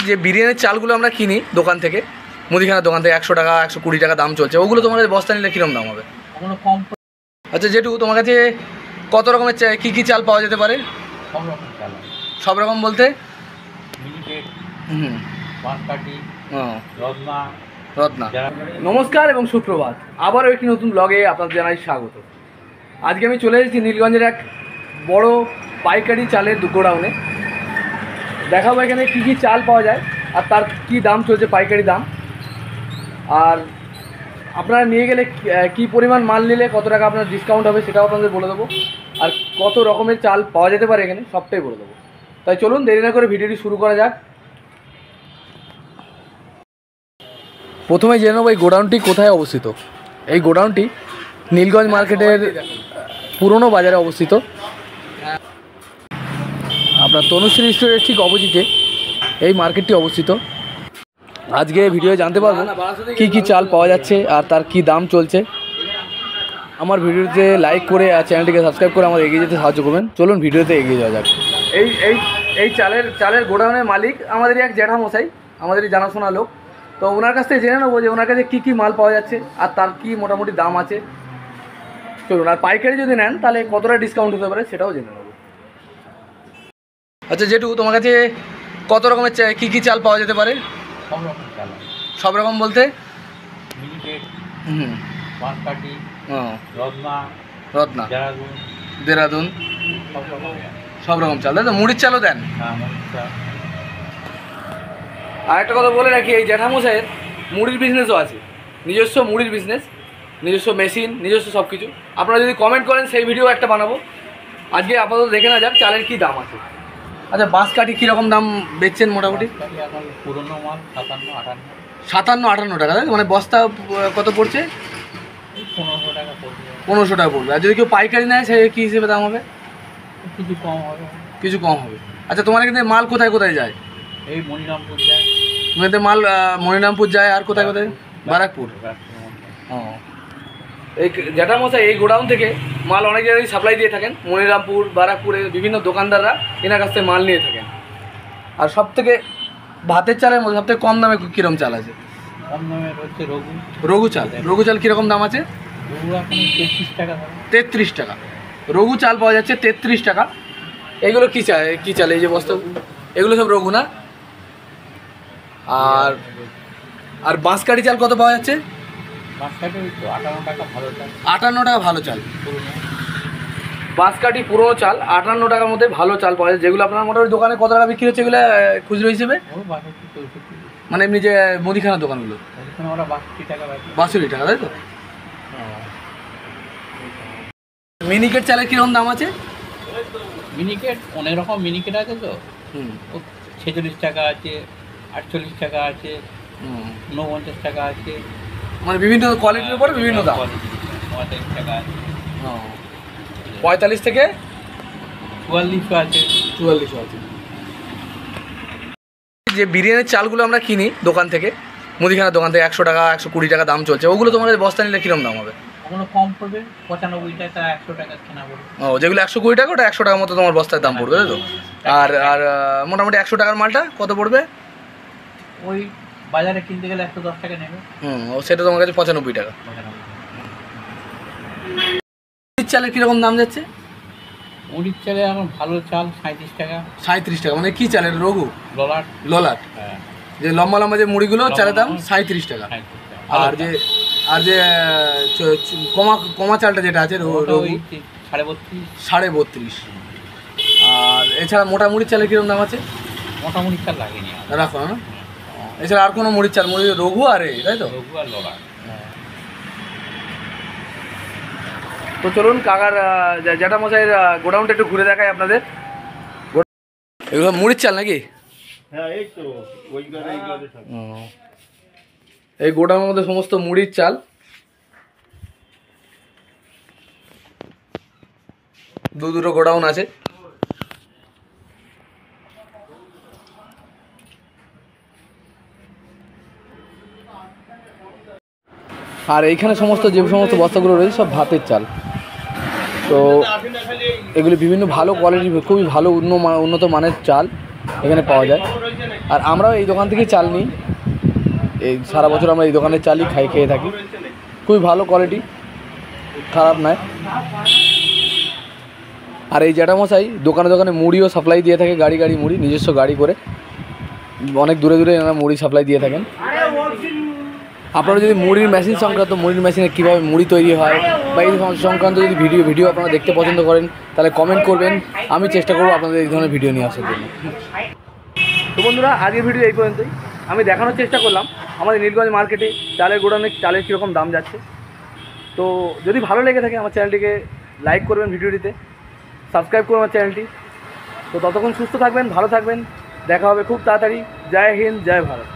যে বিরিয়ানির চালগুলো আমরা কিনি দোকান থেকে, মুদিখানার দোকান থেকে 100 টাকা 120 টাকা দাম চলছে, ওগুলো তোমার কাছে বস্তা নিলে কীরকম দাম হবে? কম। আচ্ছা জেঠু, তোমার কাছে কত রকমের কী কী চাল পাওয়া যেতে পারে? সব রকম চাল। সব রকম বলতে? মিনিকেট, বাঁশকাঠি, রত্না। নমস্কার এবং সুপ্রভাত, আবারও একটি নতুন ব্লগে আপনাদের জানাই স্বাগত। আজকে আমি চলে এসেছি নীলগঞ্জের এক বড় পাইকারি চালের গোডাউনে। দেখাবো এখানে কী কী চাল পাওয়া যায় আর তার কী দাম চলছে, পাইকারি দাম, আর আপনারা নিয়ে গেলে কী পরিমাণ মাল নিলে কত টাকা আপনার ডিসকাউন্ট হবে সেটাও আপনাদের বলে দেবো, আর কত রকমের চাল পাওয়া যেতে পারে এখানে সবটাই বলে দেবো। তাই চলুন দেরি না করে ভিডিওটি শুরু করা যাক। প্রথমে জেনে নেব এই গোডাউনটি কোথায় অবস্থিত। এই গোডাউনটি নীলগঞ্জ মার্কেটের পুরনো বাজারে অবস্থিত। আপনার তনুশ্রী স্টোরের ঠিক অপোজিটে এই মার্কেটটি অবস্থিত। আজকে ভিডিও জানতে পারবো কী কী চাল পাওয়া যাচ্ছে আর তার কি দাম চলছে। আমার ভিডিওতে লাইক করে আর চ্যানেলটিকে সাবস্ক্রাইব করে আমার এগিয়ে যেতে সাহায্য করবেন। চলুন ভিডিওতে এগিয়ে যাওয়া যাক। এই এই এই চালের গোডাউনের মালিক আমাদেরই এক জ্যাঠামশাই, আমাদেরই জানাশোনা লোক। তো ওনার কাছ থেকে জেনে নেবো যে ওনার কাছে কী কী মাল পাওয়া যাচ্ছে আর তার কি মোটামুটি দাম আছে। চলুন, আর পাইকারি যদি নেন তাহলে কতটা ডিসকাউন্ট হতে পারে সেটাও জেনে নেবো। আচ্ছা জেঠু, তোমার কাছে কত রকমের কী কী চাল পাওয়া যেতে পারে? সব রকম চাল। সব রকম বলতে? মিনিকেট, বাঁশকাঠি, রত্না, দেরাদুন, সব রকম চাল, তাই তো? মুড়ির চালও দেন? আর একটা কথা বলে রাখি, এই জ্যাঠামশাইয়ের মুড়ির বিজনেসও আছে, নিজস্ব মুড়ির বিজনেস, নিজস্ব মেশিন, নিজস্ব সব কিছু। আপনারা যদি কমেন্ট করেন সেই ভিডিও একটা বানাবো। আজকে আপাতত দেখে না যাক চালের কী দাম আছে। আচ্ছা, বাঁশকাঠি কীরকম দাম বেচছেন মোটামুটি? পুরোনো মাল 57-58 টাকা, তাই তো? মানে বস্তা কত পড়ছে? 1500 টাকা পড়বে। 1500 টাকা পড়বে। আর যদি কেউ পাইকারি নেয় সে কী হিসেবে দাম হবে? কিছু কম হবে। কিছু কম হবে। আচ্ছা, তোমার এখানে মাল কোথায় কোথায় যায়? এই মনিরামপুর যায়। তোমাদের মাল মনিরামপুর যায়, আর কোথায় কোথায়? ব্যারাকপুর। ও, এই জ্যাঠামশাই এই গোডাউন থেকে মাল অনেক জায়গায় সাপ্লাই দিয়ে থাকেন। মনিরামপুর, ব্যারাকপুরে বিভিন্ন দোকানদাররা এনার কাছ থেকে মাল নিয়ে থাকেন। আর সব থেকে ভাতের চালের মধ্যে সব থেকে কম দামে কীরকম চাল আছে? কম দামে হচ্ছে রঘু চাল। রঘু চাল কীরকম দাম আছে? 33 টাকা। 33 টাকা রঘু চাল পাওয়া যাচ্ছে, 33 টাকা। এগুলো কী চাল এই যে বস্তা, এগুলো সব রঘু না? আর আর বাঁশকাঠি চাল কত পাওয়া যাচ্ছে? বাঁশকাঠি 58 টাকা ভালো চাল। 58 টাকা ভালো চাল। বাঁশকাঠি পুরোনো চাল 58 টাকার মধ্যে ভালো চাল পাওয়া যায়। যেগুলো আপনার মোটামুটি দোকানে কত টাকা বিক্রি হচ্ছে এগুলো খুচরো হিসেবে? মানে এমনি যে মুদিখানার দোকানগুলো 62 টাকা, তাই তো? মিনিকেট চালের কীরকম দাম আছে? মিনিকেট অনেক রকম মিনিকেট আছে তো। 46 টাকা আছে, 48 টাকা আছে, 49 টাকা আছে। মানে বিভিন্ন কোয়ালিটির উপরে বিভিন্ন দাম। 45 টাকা আছে। 45 থেকে 44 আছে। 44 আছে। যে বিরিয়ানির চালগুলো আমরা কিনি দোকান থেকে, মুদিখানার দোকান থেকে 100 টাকা 120 টাকা দাম চলছে, ওগুলো তোমার কাছে বস্তা নিলে কীরকম দাম হবে? ওগুলো কম পড়বে, 95 টাকা 100 টাকা কেনা পড়বে। ও, যেগুলো 120 টাকা ওটা 100 টাকার মতো তোমার বস্তার দাম পড়বে, তাই তো? আর আর মোটামুটি 100 টাকার মালটা কত পড়বে? ওই বাজারে কিনতে গেলে 110 টাকা নেবে। ও, সেটা তোমার কাছে 95 টাকা। মুড়ির চালের কীরকম দাম যাচ্ছে? মুড়ির চালে এখন ভালো চাল 37 টাকা। 37 টাকা মানে কী চালের? রঘু ললাট। হ্যাঁ, যে লম্বা লম্বা যে মুড়িগুলো চালের দাম 37 টাকা। আর যে কমা চালটা যেটা আছে রঘু 32.5। আর এছাড়া মোটা মুড়ির চালের কীরকম দাম আছে? মোটা মুড়ির চাল লাগেনি রাখো না? এছাড়া আর কোনো মুড়ির চাল? রঘু আর তাই তো? রঘু আর ললাট। তো চলুন কাকার জ্যাঠামশাইয়ের গোডাউনটা একটু ঘুরে দেখাই আপনাদের। এগুলো মুড়ির চাল নাকি? হ্যাঁ, এই তো এই গোডাউনের মধ্যে সমস্ত মুড়ির চাল। দুটো গোডাউন আছে। আর এইখানে যে সমস্ত বস্তাগুলো রয়েছে সব ভাতের চাল। তো এগুলি বিভিন্ন ভালো কোয়ালিটির, খুবই ভালো উন্নত মানের চাল এখানে পাওয়া যায়। আর আমরাও এই দোকান থেকেই চাল নিই, এই সারা বছর আমরা এই দোকানে চালই খেয়ে থাকি। খুবই ভালো কোয়ালিটি, খারাপ নয়। আর এই জ্যাঠামশাই দোকানে দোকানে মুড়িও সাপ্লাই দিয়ে থাকে, গাড়ি গাড়ি মুড়ি, নিজস্ব গাড়ি করে অনেক দূরে দূরে এনারা মুড়ি সাপ্লাই দিয়ে থাকেন। আপনারা যদি মুড়ির মেশিন সংক্রান্ত, মুড়ির মেশিনে কীভাবে মুড়ি তৈরি হয় বা এই সংক্রান্ত যদি ভিডিও আপনারা দেখতে পছন্দ করেন তাহলে কমেন্ট করবেন, আমি চেষ্টা করবো আপনাদের এই ধরনের ভিডিও নিয়ে আসার জন্য। তো বন্ধুরা, আজকের ভিডিও এই পর্যন্তই। আমি দেখানোর চেষ্টা করলাম আমাদের নীলগঞ্জ মার্কেটে চালের গোডাউনে চালের কীরকম দাম যাচ্ছে। তো যদি ভালো লেগে থাকে আমার চ্যানেলটিকে লাইক করবেন, ভিডিওটিতে সাবস্ক্রাইব করুন আমার চ্যানেলটি। তো ততক্ষণ সুস্থ থাকবেন, ভালো থাকবেন, দেখা হবে খুব তাড়াতাড়ি। জয় হিন্দ, জয় ভারত।